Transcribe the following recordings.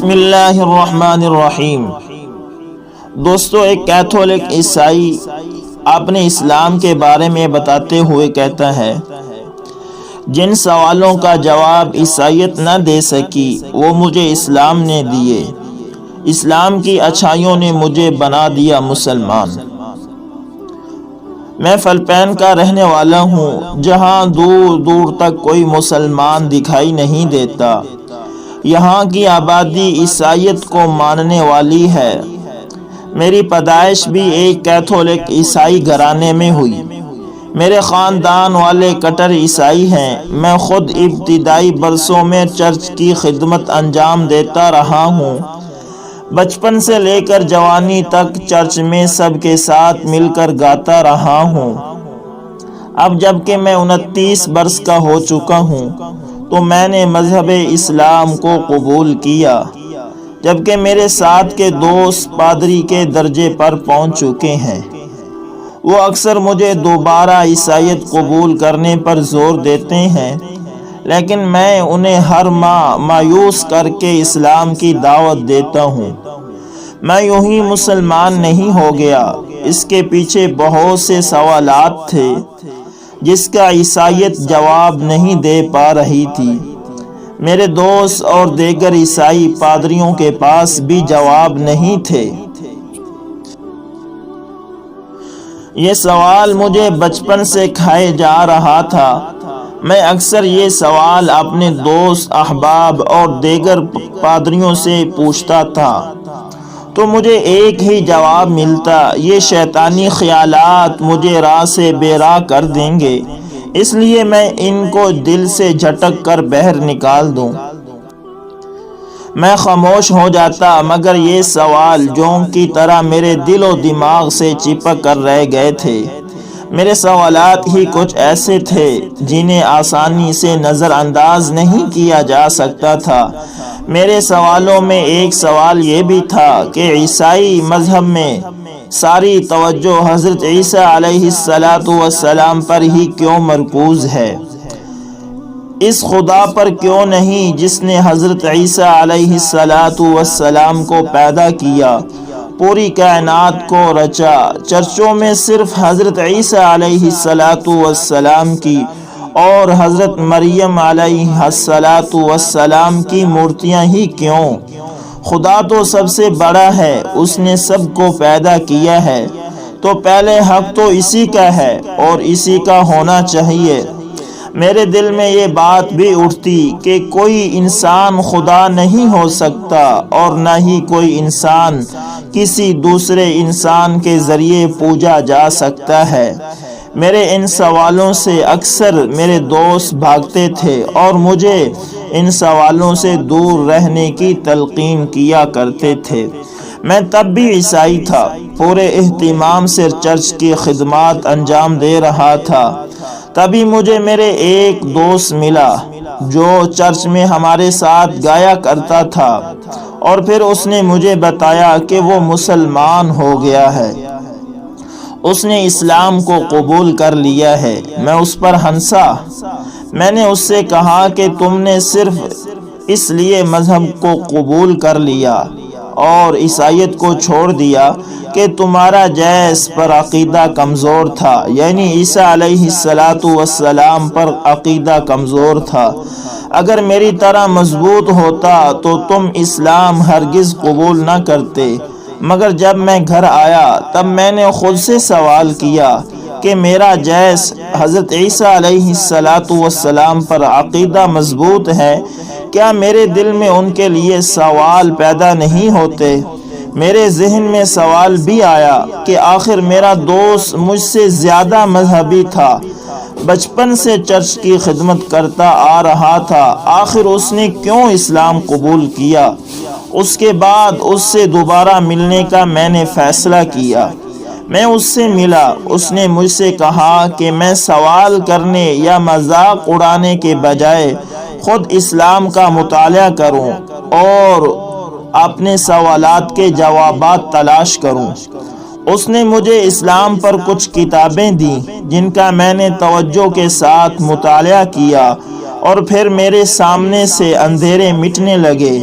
بسم اللہ الرحمن الرحیم۔ دوستو، ایک کیتھولک عیسائی اپنے اسلام کے بارے میں بتاتے ہوئے کہتا ہے، جن سوالوں کا جواب عیسائیت نہ دے سکی وہ مجھے اسلام نے دیے۔ اسلام کی اچھائیوں نے مجھے بنا دیا مسلمان۔ میں فلپائن کا رہنے والا ہوں، جہاں دور دور تک کوئی مسلمان دکھائی نہیں دیتا۔ یہاں کی آبادی عیسائیت کو ماننے والی ہے۔ میری پیدائش بھی ایک کیتھولک عیسائی گھرانے میں ہوئی۔ میرے خاندان والے کٹر عیسائی ہیں۔ میں خود ابتدائی برسوں میں چرچ کی خدمت انجام دیتا رہا ہوں۔ بچپن سے لے کر جوانی تک چرچ میں سب کے ساتھ مل کر گاتا رہا ہوں۔ اب جب کہ میں 29 برس کا ہو چکا ہوں تو میں نے مذہب اسلام کو قبول کیا، جبکہ میرے ساتھ کے دوست پادری کے درجے پر پہنچ چکے ہیں۔ وہ اکثر مجھے دوبارہ عیسائیت قبول کرنے پر زور دیتے ہیں، لیکن میں انہیں ہر ماہ مایوس کر کے اسلام کی دعوت دیتا ہوں۔ میں یوں ہی مسلمان نہیں ہو گیا، اس کے پیچھے بہت سے سوالات تھے جس کا عیسائیت جواب نہیں دے پا رہی تھی۔ میرے دوست اور دیگر عیسائی پادریوں کے پاس بھی جواب نہیں تھے۔ یہ سوال مجھے بچپن سے کھائے جا رہا تھا۔ میں اکثر یہ سوال اپنے دوست، احباب اور دیگر پادریوں سے پوچھتا تھا تو مجھے ایک ہی جواب ملتا، یہ شیطانی خیالات مجھے راہ سے بے راہ کر دیں گے، اس لیے میں ان کو دل سے جھٹک کر باہر نکال دوں۔ میں خاموش ہو جاتا، مگر یہ سوال جونک کی طرح میرے دل و دماغ سے چپک کر رہ گئے تھے۔ میرے سوالات ہی کچھ ایسے تھے جنہیں آسانی سے نظر انداز نہیں کیا جا سکتا تھا۔ میرے سوالوں میں ایک سوال یہ بھی تھا کہ عیسائی مذہب میں ساری توجہ حضرت عیسیٰ علیہ السلام پر ہی کیوں مرکوز ہے؟ اس خدا پر کیوں نہیں جس نے حضرت عیسیٰ علیہ السلام کو پیدا کیا، پوری کائنات کو رچا؟ چرچوں میں صرف حضرت عیسیٰ علیہ السلام کی اور حضرت مریم علیہ السلام کی مورتیاں ہی کیوں؟ خدا تو سب سے بڑا ہے، اس نے سب کو پیدا کیا ہے، تو پہلے حق تو اسی کا ہے اور اسی کا ہونا چاہیے۔ میرے دل میں یہ بات بھی اٹھتی کہ کوئی انسان خدا نہیں ہو سکتا اور نہ ہی کوئی انسان کسی دوسرے انسان کے ذریعے پوجا جا سکتا ہے۔ میرے ان سوالوں سے اکثر میرے دوست بھاگتے تھے اور مجھے ان سوالوں سے دور رہنے کی تلقین کیا کرتے تھے۔ میں تب بھی عیسائی تھا، پورے اہتمام سے چرچ کی خدمات انجام دے رہا تھا۔ تبھی مجھے میرے ایک دوست ملا جو چرچ میں ہمارے ساتھ گایا کرتا تھا، اور پھر اس نے مجھے بتایا کہ وہ مسلمان ہو گیا ہے، اس نے اسلام کو قبول کر لیا ہے۔ میں اس پر ہنسا۔ میں نے اس سے کہا کہ تم نے صرف اس لیے مذہب کو قبول کر لیا اور عیسائیت کو چھوڑ دیا کہ تمہارا جیس پر عقیدہ کمزور تھا، یعنی عیسیٰ علیہ السلام پر عقیدہ کمزور تھا۔ اگر میری طرح مضبوط ہوتا تو تم اسلام ہرگز قبول نہ کرتے۔ مگر جب میں گھر آیا تب میں نے خود سے سوال کیا کہ میرا جیس حضرت عیسیٰ علیہ السلام پر عقیدہ مضبوط ہے، کیا میرے دل میں ان کے لیے سوال پیدا نہیں ہوتے؟ میرے ذہن میں سوال بھی آیا کہ آخر میرا دوست مجھ سے زیادہ مذہبی تھا، بچپن سے چرچ کی خدمت کرتا آ رہا تھا، آخر اس نے کیوں اسلام قبول کیا؟ اس کے بعد اس سے دوبارہ ملنے کا میں نے فیصلہ کیا۔ میں اس سے ملا۔ اس نے مجھ سے کہا کہ میں سوال کرنے یا مذاق اڑانے کے بجائے خود اسلام کا مطالعہ کروں اور اپنے سوالات کے جوابات تلاش کروں۔ اس نے مجھے اسلام پر کچھ کتابیں دیں جن کا میں نے توجہ کے ساتھ مطالعہ کیا، اور پھر میرے سامنے سے اندھیرے مٹنے لگے۔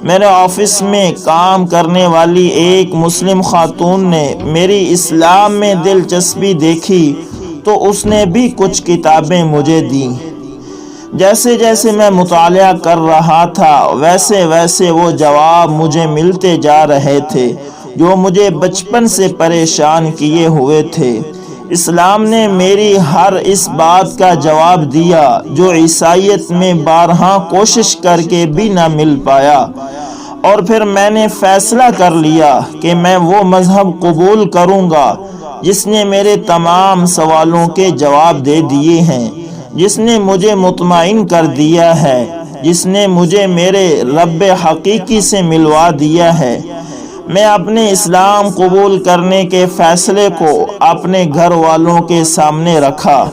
میرے آفس میں کام کرنے والی ایک مسلم خاتون نے میری اسلام میں دلچسپی دیکھی تو اس نے بھی کچھ کتابیں مجھے دیں۔ جیسے جیسے میں مطالعہ کر رہا تھا ویسے ویسے وہ جواب مجھے ملتے جا رہے تھے جو مجھے بچپن سے پریشان کیے ہوئے تھے۔ اسلام نے میری ہر اس بات کا جواب دیا جو عیسائیت میں بارہا کوشش کر کے بھی نہ مل پایا، اور پھر میں نے فیصلہ کر لیا کہ میں وہ مذہب قبول کروں گا جس نے میرے تمام سوالوں کے جواب دے دیے ہیں، جس نے مجھے مطمئن کر دیا ہے، جس نے مجھے میرے رب حقیقی سے ملوا دیا ہے۔ میں اپنے اسلام قبول کرنے کے فیصلے کو اپنے گھر والوں کے سامنے رکھا۔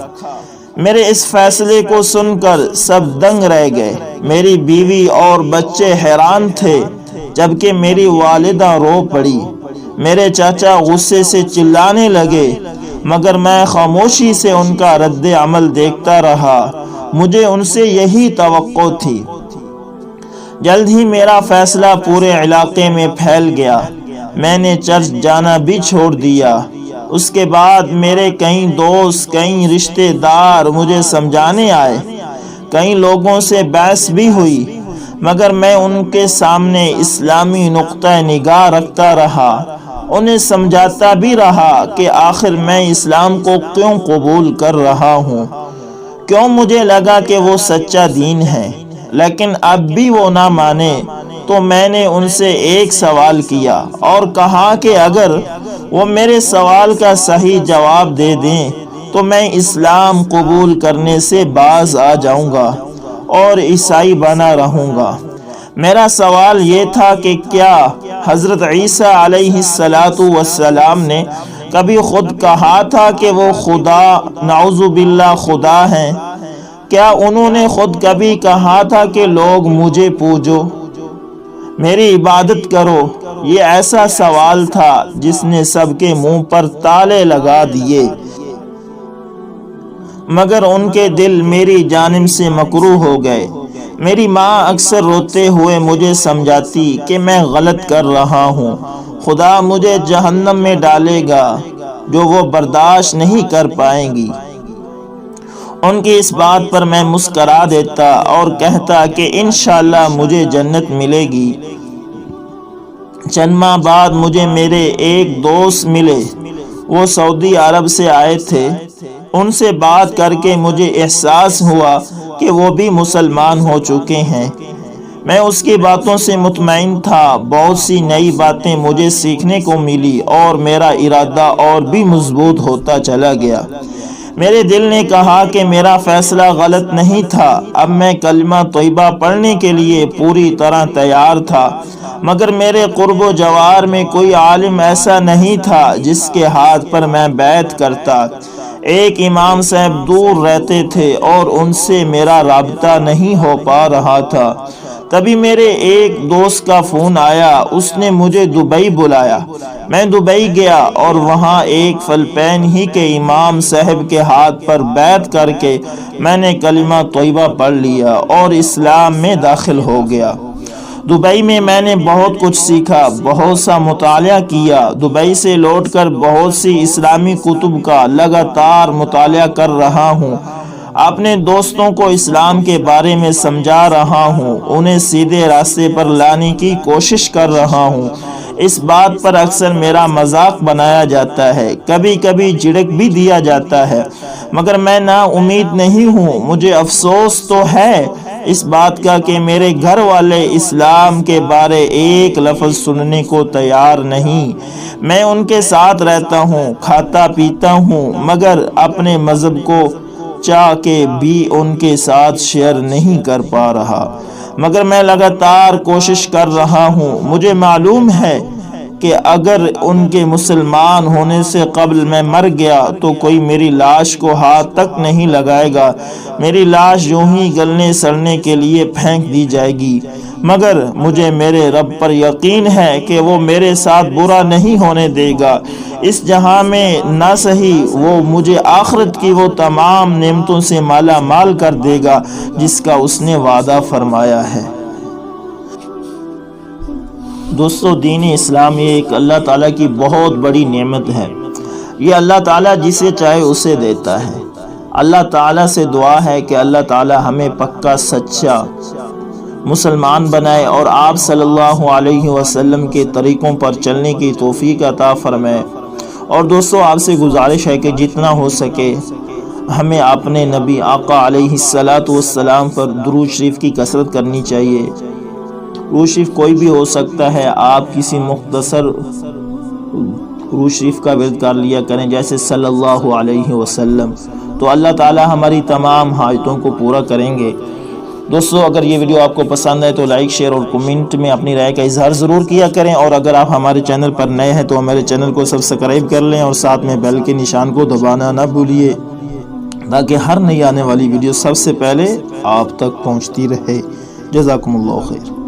میرے اس فیصلے کو سن کر سب دنگ رہ گئے۔ میری بیوی اور بچے حیران تھے، جبکہ میری والدہ رو پڑی۔ میرے چاچا غصے سے چلانے لگے، مگر میں خاموشی سے ان کا رد عمل دیکھتا رہا۔ مجھے ان سے یہی توقع تھی۔ جلد ہی میرا فیصلہ پورے علاقے میں پھیل گیا۔ میں نے چرچ جانا بھی چھوڑ دیا۔ اس کے بعد میرے کئی دوست، کئی رشتہ دار مجھے سمجھانے آئے، کئی لوگوں سے بحث بھی ہوئی، مگر میں ان کے سامنے اسلامی نقطہ نگاہ رکھتا رہا، انہیں سمجھاتا بھی رہا کہ آخر میں اسلام کو کیوں قبول کر رہا ہوں، کیوں مجھے لگا کہ وہ سچا دین ہے۔ لیکن اب بھی وہ نہ مانے تو میں نے ان سے ایک سوال کیا اور کہا کہ اگر وہ میرے سوال کا صحیح جواب دے دیں تو میں اسلام قبول کرنے سے باز آ جاؤں گا اور عیسائی بنا رہوں گا۔ میرا سوال یہ تھا کہ کیا حضرت عیسیٰ علیہ السلام نے کبھی خود کہا تھا کہ وہ خدا، نعوذ باللہ، خدا ہیں؟ کیا انہوں نے خود کبھی کہا تھا کہ لوگ مجھے پوجو، میری عبادت کرو؟ یہ ایسا سوال تھا جس نے سب کے منہ پر تالے لگا دیے، مگر ان کے دل میری جانب سے مکروہ ہو گئے۔ میری ماں اکثر روتے ہوئے مجھے سمجھاتی کہ میں غلط کر رہا ہوں، خدا مجھے جہنم میں ڈالے گا جو وہ برداشت نہیں کر پائیں گی۔ ان کی اس بات پر میں مسکرا دیتا اور کہتا کہ انشاءاللہ مجھے جنت ملے گی۔ چند ماہ بعد مجھے میرے ایک دوست ملے، وہ سعودی عرب سے آئے تھے۔ ان سے بات کر کے مجھے احساس ہوا کہ وہ بھی مسلمان ہو چکے ہیں۔ میں اس کی باتوں سے مطمئن تھا، بہت سی نئی باتیں مجھے سیکھنے کو ملی اور میرا ارادہ اور بھی مضبوط ہوتا چلا گیا۔ میرے دل نے کہا کہ میرا فیصلہ غلط نہیں تھا۔ اب میں کلمہ طیبہ پڑھنے کے لیے پوری طرح تیار تھا، مگر میرے قرب و جوار میں کوئی عالم ایسا نہیں تھا جس کے ہاتھ پر میں بیعت کرتا۔ ایک امام صاحب دور رہتے تھے اور ان سے میرا رابطہ نہیں ہو پا رہا تھا۔ تبھی میرے ایک دوست کا فون آیا، اس نے مجھے دبئی بلایا۔ میں دبئی گیا اور وہاں ایک فلپین ہی کے امام صاحب کے ہاتھ پر بیعت کر کے میں نے کلمہ طیبہ پڑھ لیا اور اسلام میں داخل ہو گیا۔ دبئی میں نے بہت کچھ سیکھا، بہت سا مطالعہ کیا۔ دبئی سے لوٹ کر بہت سی اسلامی کتب کا لگاتار مطالعہ کر رہا ہوں، اپنے دوستوں کو اسلام کے بارے میں سمجھا رہا ہوں، انہیں سیدھے راستے پر لانے کی کوشش کر رہا ہوں۔ اس بات پر اکثر میرا مذاق بنایا جاتا ہے، کبھی کبھی جھڑک بھی دیا جاتا ہے، مگر میں نا امید نہیں ہوں۔ مجھے افسوس تو ہے اس بات کا کہ میرے گھر والے اسلام کے بارے ایک لفظ سننے کو تیار نہیں۔ میں ان کے ساتھ رہتا ہوں، کھاتا پیتا ہوں، مگر اپنے مذہب کو چاہ کے بھی ان کے ساتھ شیئر نہیں کر پا رہا، مگر میں لگاتار کوشش کر رہا ہوں۔ مجھے معلوم ہے کہ اگر ان کے مسلمان ہونے سے قبل میں مر گیا تو کوئی میری لاش کو ہاتھ تک نہیں لگائے گا، میری لاش یوں ہی گلنے سڑنے کے لیے پھینک دی جائے گی، مگر مجھے میرے رب پر یقین ہے کہ وہ میرے ساتھ برا نہیں ہونے دے گا۔ اس جہاں میں نہ سہی وہ مجھے آخرت کی وہ تمام نعمتوں سے مالا مال کر دے گا جس کا اس نے وعدہ فرمایا ہے۔ دوستو دین اسلام یہ ایک اللہ تعالیٰ کی بہت بڑی نعمت ہے۔ یہ اللہ تعالیٰ جسے چاہے اسے دیتا ہے۔ اللہ تعالیٰ سے دعا ہے کہ اللہ تعالیٰ ہمیں پکا سچا مسلمان بنائے اور آپ صلی اللہ علیہ وسلم کے طریقوں پر چلنے کی توفیق عطا فرمائے۔ اور دوستو آپ سے گزارش ہے کہ جتنا ہو سکے ہمیں اپنے نبی آقا علیہ السلام پر درود شریف کی کثرت کرنی چاہیے۔ درود شریف کوئی بھی ہو سکتا ہے، آپ کسی مختصر درود شریف کا ورد کر لیا کریں جیسے صلی اللہ علیہ وسلم، تو اللہ تعالی ہماری تمام حاجتوں کو پورا کریں گے۔ دوستو اگر یہ ویڈیو آپ کو پسند ہے تو لائک شیئر اور کمنٹ میں اپنی رائے کا اظہار ضرور کیا کریں، اور اگر آپ ہمارے چینل پر نئے ہیں تو ہمارے چینل کو سبسکرائب کر لیں اور ساتھ میں بیل کے نشان کو دبانا نہ بھولیے تاکہ ہر نئی آنے والی ویڈیو سب سے پہلے آپ تک پہنچتی رہے۔ جزاکم اللہ خیر۔